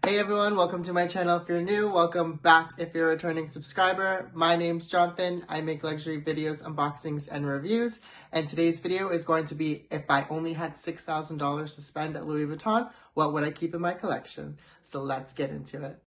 Hey everyone, welcome to my channel. If you're new, welcome back if you're a returning subscriber. My name's Jonathan. I make luxury videos, unboxings, and reviews. And today's video is going to be if I only had $6,000 to spend at Louis Vuitton, what would I keep in my collection? So let's get into it.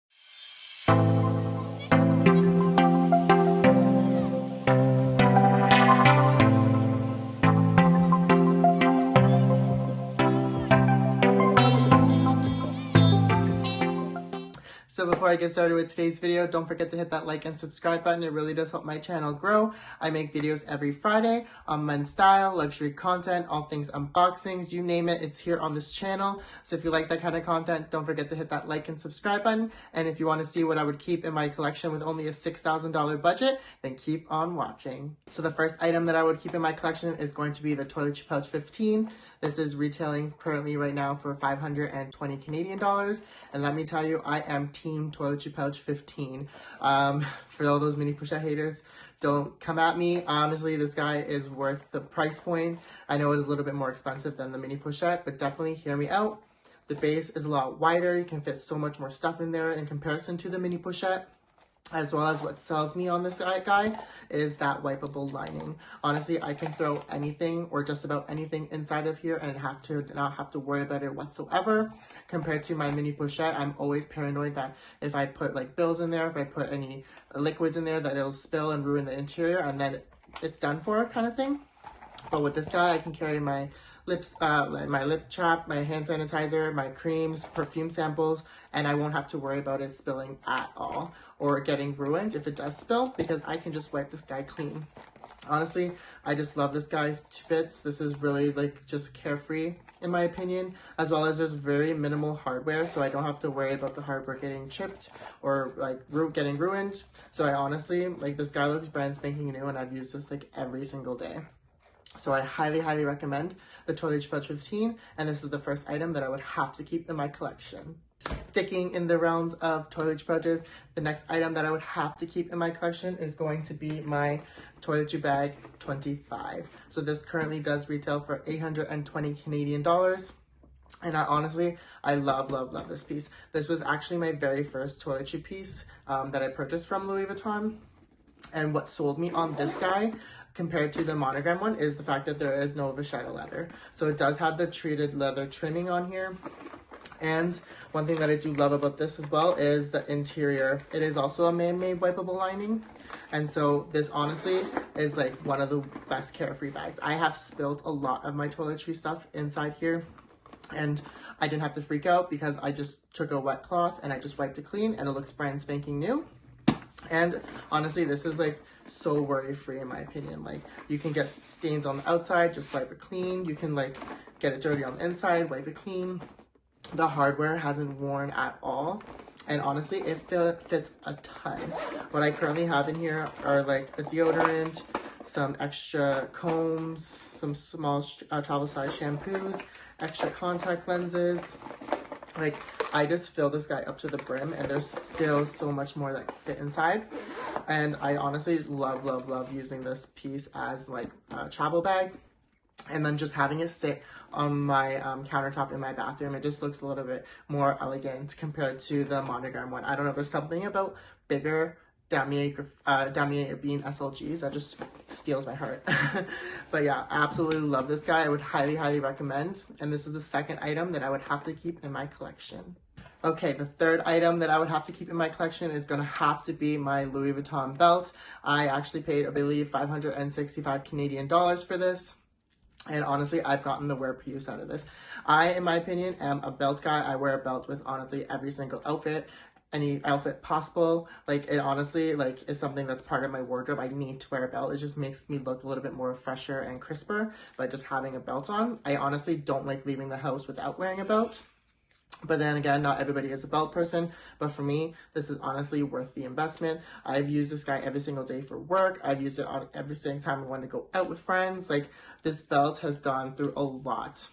So before I get started with today's video, don't forget to hit that like and subscribe button. It really does help my channel grow. I make videos every Friday on men's style, luxury content, all things unboxings, you name it, it's here on this channel. So if you like that kind of content, don't forget to hit that like and subscribe button. And if you want to see what I would keep in my collection with only a $6,000 budget, then keep on watching. So the first item that I would keep in my collection is going to be the Toiletry Pouch 15. This is retailing currently right now for 520 Canadian dollars. And let me tell you, I am team Toiletry Pouch 15. For all those mini pochette haters, don't come at me. Honestly, this guy is worth the price point. I know it is a little bit more expensive than the mini pochette, but definitely hear me out. The base is a lot wider. You can fit so much more stuff in there in comparison to the mini pochette. As well as what sells me on this guy is that wipeable lining. Honestly, I can throw anything or just about anything inside of here and not have to worry about it whatsoever. Compared to my mini pochette, I'm always paranoid that if I put like bills in there, if I put any liquids in there, that it'll spill and ruin the interior and then it's done for kind of thing. But with this guy, I can carry my lips, my lip trap, my hand sanitizer, my creams, perfume samples, and I won't have to worry about it spilling at all or getting ruined if it does spill because I can just wipe this guy clean. Honestly, I just love this guy's fits. This is really like just carefree in my opinion, as well as there's very minimal hardware, so I don't have to worry about the hardware getting chipped or like getting ruined. So I honestly, like this guy looks brand spanking new and I've used this like every single day. So I highly, highly recommend the Toiletry Pouch 15, and this is the first item that I would have to keep in my collection. Sticking in the realms of toiletry pouches, the next item that I would have to keep in my collection is going to be my Toiletry Bag 25. So this currently does retail for 820 Canadian dollars. And I love this piece. This was actually my very first toiletry piece that I purchased from Louis Vuitton. And what sold me on this guy compared to the Monogram one is the fact that there is no Asheigh leather. So it does have the treated leather trimming on here. And one thing that I do love about this as well is the interior. It is also a man-made wipeable lining. And so this honestly is like one of the best carefree bags. I have spilled a lot of my toiletry stuff inside here and I didn't have to freak out because I just took a wet cloth and I just wiped it clean and it looks brand spanking new. And honestly, this is like so worry-free in my opinion. Like you can get stains on the outside, just wipe it clean. You can like get it dirty on the inside, wipe it clean. The hardware hasn't worn at all. And honestly, it fits a ton. What I currently have in here are like a deodorant, some extra combs, some small travel size shampoos, extra contact lenses. Like I just fill this guy up to the brim and there's still so much more that can fit inside. And I honestly love using this piece as like a travel bag. And then just having it sit on my countertop in my bathroom, it just looks a little bit more elegant compared to the Monogram one. I don't know, there's something about bigger damier being SLGs that just steals my heart. But yeah, I absolutely love this guy. I would highly recommend. And this is the second item that I would have to keep in my collection. Okay, the third item that I would have to keep in my collection is going to have to be my Louis Vuitton belt. I actually paid, I believe, 565 Canadian dollars for this. And honestly, I've gotten the wear per use out of this. I, in my opinion, am a belt guy. I wear a belt with honestly every single outfit, any outfit possible. Like it honestly, like is something that's part of my wardrobe. I need to wear a belt. It just makes me look a little bit more fresher and crisper by just having a belt on. I honestly don't like leaving the house without wearing a belt. But then again, not everybody is a belt person, but for me, this is honestly worth the investment. I've used this guy every single day for work. I've used it on every single time I want to go out with friends. Like this belt has gone through a lot.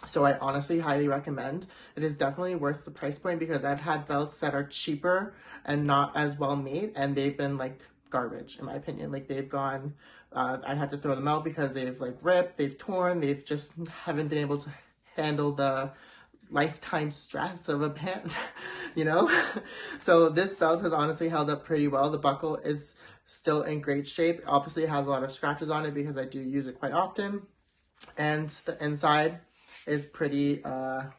So I honestly highly recommend. It is definitely worth the price point because I've had belts that are cheaper and not as well made and they've been like garbage in my opinion. Like they've gone, I had to throw them out because they've like ripped, they've torn, they've just haven't been able to handle the lifetime stress of a band, you know? So this belt has honestly held up pretty well. The buckle is still in great shape. Obviously it has a lot of scratches on it because I do use it quite often. And the inside is pretty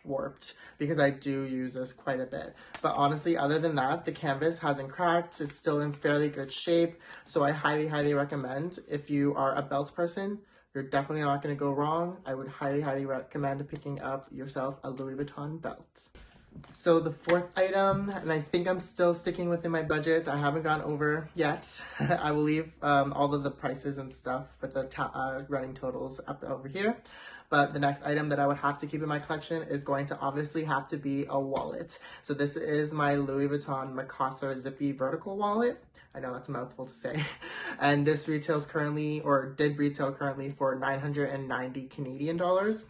warped because I do use this quite a bit. But honestly, other than that, the canvas hasn't cracked. It's still in fairly good shape. So I highly recommend, if you are a belt person, you're definitely not going to go wrong. I would highly recommend picking up yourself a Louis Vuitton belt. So the fourth item, and I think I'm still sticking within my budget. I haven't gone over yet. I will leave all of the prices and stuff with the running totals up over here. But the next item that I would have to keep in my collection is going to obviously have to be a wallet. So this is my Louis Vuitton Macasar zippy vertical wallet. I know that's a mouthful to say. And this retails currently, or did retail currently, for 990 Canadian dollars.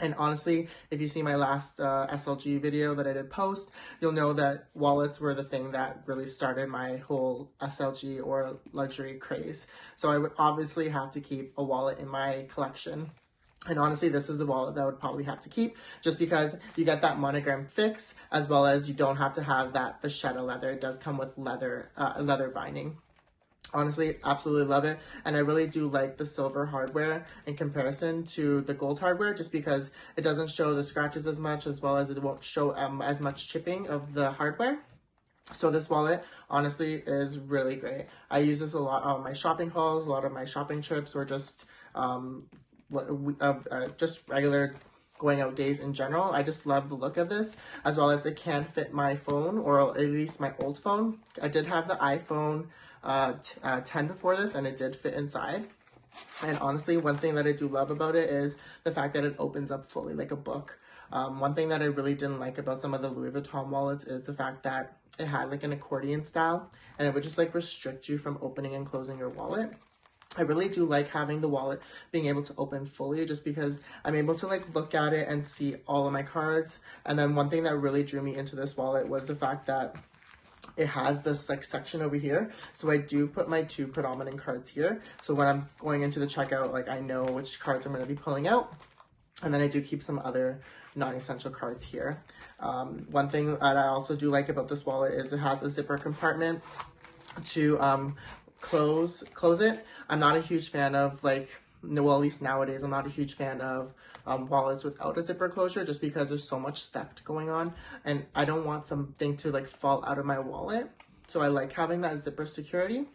And honestly, if you see my last SLG video that I did post, you'll know that wallets were the thing that really started my whole SLG or luxury craze. So I would obviously have to keep a wallet in my collection. And honestly, this is the wallet that I would probably have to keep, just because you get that monogram fix, as well as you don't have to have that vachetta leather. It does come with leather binding. Honestly, absolutely love it. And I really do like the silver hardware in comparison to the gold hardware, just because it doesn't show the scratches as much, as well as it won't show as much chipping of the hardware. So this wallet honestly is really great. I use this a lot on my shopping hauls, a lot of my shopping trips, or just regular going out days in general. I just love the look of this, as well as it can fit my phone, or at least my old phone. I did have the iPhone 10 before this, and it did fit inside. And honestly, one thing that I do love about it is the fact that it opens up fully like a book. One thing that I really didn't like about some of the Louis Vuitton wallets is the fact that it had like an accordion style, and it would just like restrict you from opening and closing your wallet. I really do like having the wallet being able to open fully, just because I'm able to like look at it and see all of my cards. And then one thing that really drew me into this wallet was the fact that it has this like section over here. So I do put my 2 predominant cards here. So when I'm going into the checkout, like I know which cards I'm going to be pulling out. And then I do keep some other non-essential cards here. One thing that I also do like about this wallet is it has a zipper compartment to close it. I'm not a huge fan of well, at least nowadays, I'm not a huge fan of wallets without a zipper closure, just because there's so much theft going on, and I don't want something to like fall out of my wallet. So I like having that zipper security.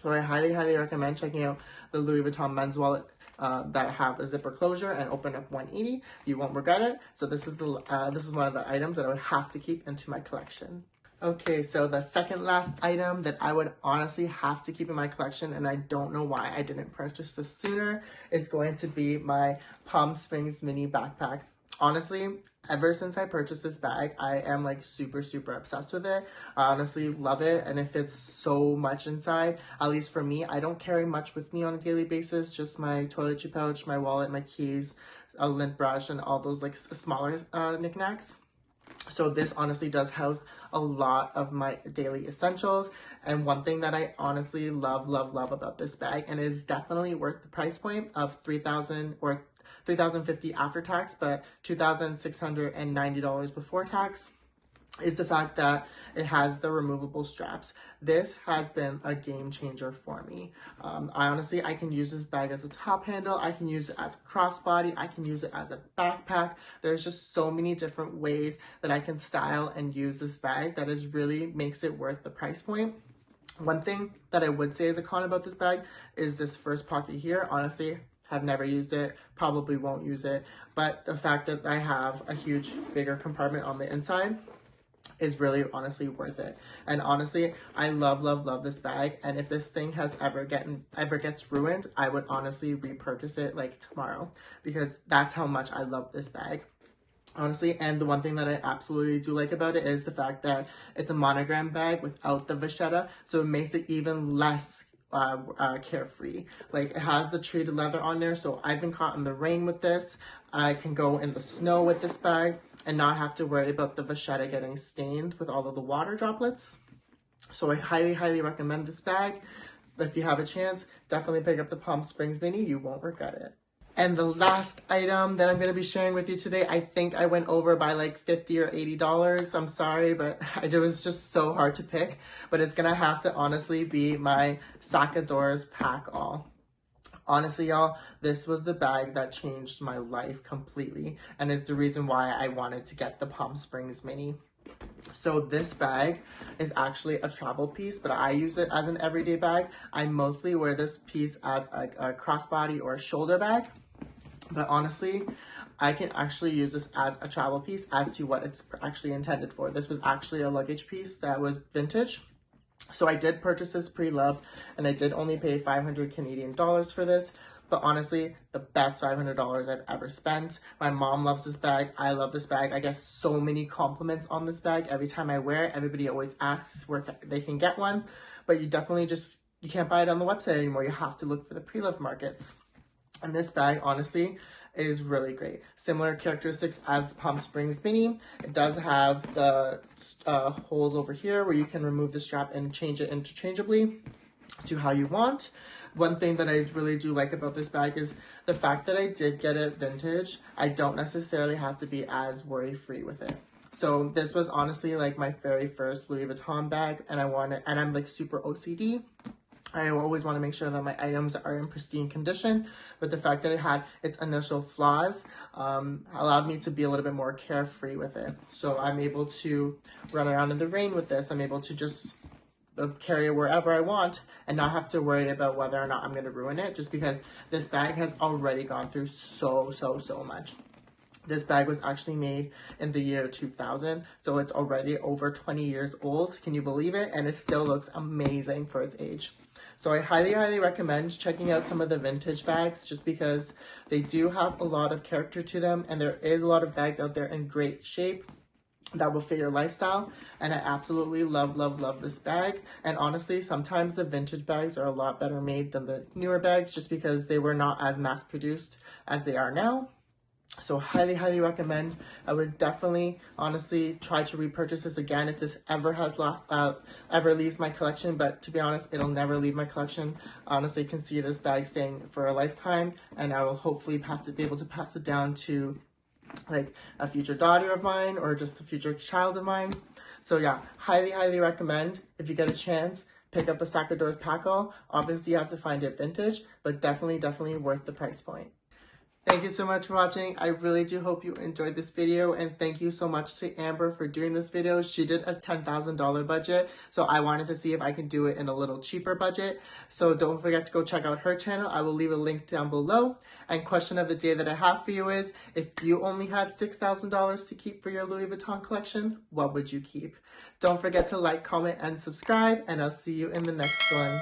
So I highly recommend checking out the Louis Vuitton men's wallet that have a zipper closure and open up 180. You won't regret it. So this is one of the items that I would have to keep into my collection. Okay, so the second last item that I would honestly have to keep in my collection, and I don't know why I didn't purchase this sooner, is going to be my Palm Springs mini backpack. Honestly, ever since I purchased this bag, I am like super obsessed with it. I honestly love it, and it fits so much inside. At least for me, I don't carry much with me on a daily basis, just my toiletry pouch, my wallet, my keys, a lint brush, and all those like smaller knickknacks. So this honestly does house a lot of my daily essentials. And one thing that I honestly love about this bag, and is definitely worth the price point of $3,000 or $3,050 after tax, but $2,690 before tax, is the fact that it has the removable straps. This has been a game changer for me. I can use this bag as a top handle. I can use it as a crossbody. I can use it as a backpack. There's just so many different ways that I can style and use this bag that is really makes it worth the price point. One thing that I would say as a con about this bag is this first pocket here. Honestly, have never used it, probably won't use it, but the fact that I have a huge, bigger compartment on the inside is really honestly worth it. And honestly, I love this bag, and if this thing has ever gets ruined, I would honestly repurchase it like tomorrow, because that's how much I love this bag. Honestly, and the one thing that I absolutely do like about it is the fact that it's a monogram bag without the vachetta, so it makes it even less carefree. Like, it has the treated leather on there, so I've been caught in the rain with this. I can go in the snow with this bag and not have to worry about the vachetta getting stained with all of the water droplets. So I highly recommend this bag. If you have a chance, definitely pick up the Palm Springs Mini. You won't regret it. And the last item that I'm going to be sharing with you today, I think I went over by like $50 or $80. I'm sorry, but it was just so hard to pick. But it's going to have to honestly be my Sacador's Packall. Honestly, y'all, this was the bag that changed my life completely. And is the reason why I wanted to get the Palm Springs Mini. So this bag is actually a travel piece, but I use it as an everyday bag. I mostly wear this piece as a crossbody or a shoulder bag. But honestly, I can actually use this as a travel piece as to what it's actually intended for. This was actually a luggage piece that was vintage. So I did purchase this pre-loved, and I did only pay 500 Canadian dollars for this. But honestly, the best $500 I've ever spent. My mom loves this bag. I love this bag. I get so many compliments on this bag every time I wear it. Everybody always asks where they can get one. But you definitely you can't buy it on the website anymore. You have to look for the pre-loved markets. And this bag, honestly, is really great. Similar characteristics as the Palm Springs Mini. It does have the holes over here where you can remove the strap and change it interchangeably to how you want. One thing that I really do like about this bag is the fact that I did get it vintage. I don't necessarily have to be as worry-free with it. So this was honestly like my very first Louis Vuitton bag, and I'm like super OCD. I always want to make sure that my items are in pristine condition, but the fact that it had its initial flaws allowed me to be a little bit more carefree with it. So I'm able to run around in the rain with this. I'm able to just carry it wherever I want and not have to worry about whether or not I'm going to ruin it, just because this bag has already gone through so much. This bag was actually made in the year 2000, so it's already over 20 years old. Can you believe it? And it still looks amazing for its age. So I highly recommend checking out some of the vintage bags, just because they do have a lot of character to them, and there is a lot of bags out there in great shape that will fit your lifestyle. And I absolutely love this bag. And honestly, sometimes the vintage bags are a lot better made than the newer bags, just because they were not as mass produced as they are now. So highly recommend. I would definitely, honestly, try to repurchase this again if this ever leaves my collection. But to be honest, it'll never leave my collection. Honestly, can see this bag staying for a lifetime, and I will hopefully be able to pass it down to like a future daughter of mine or just a future child of mine. So yeah, highly recommend. If you get a chance, pick up a Sacador's Packall. Obviously, you have to find it vintage, but definitely worth the price point. Thank you so much for watching. I really do hope you enjoyed this video, and thank you so much to Amber for doing this video. She did a $10,000 budget, so I wanted to see if I could do it in a little cheaper budget. So don't forget to go check out her channel. I will leave a link down below. And question of the day that I have for you is, if you only had $6,000 to keep for your Louis Vuitton collection, what would you keep? Don't forget to like, comment, and subscribe, and I'll see you in the next one.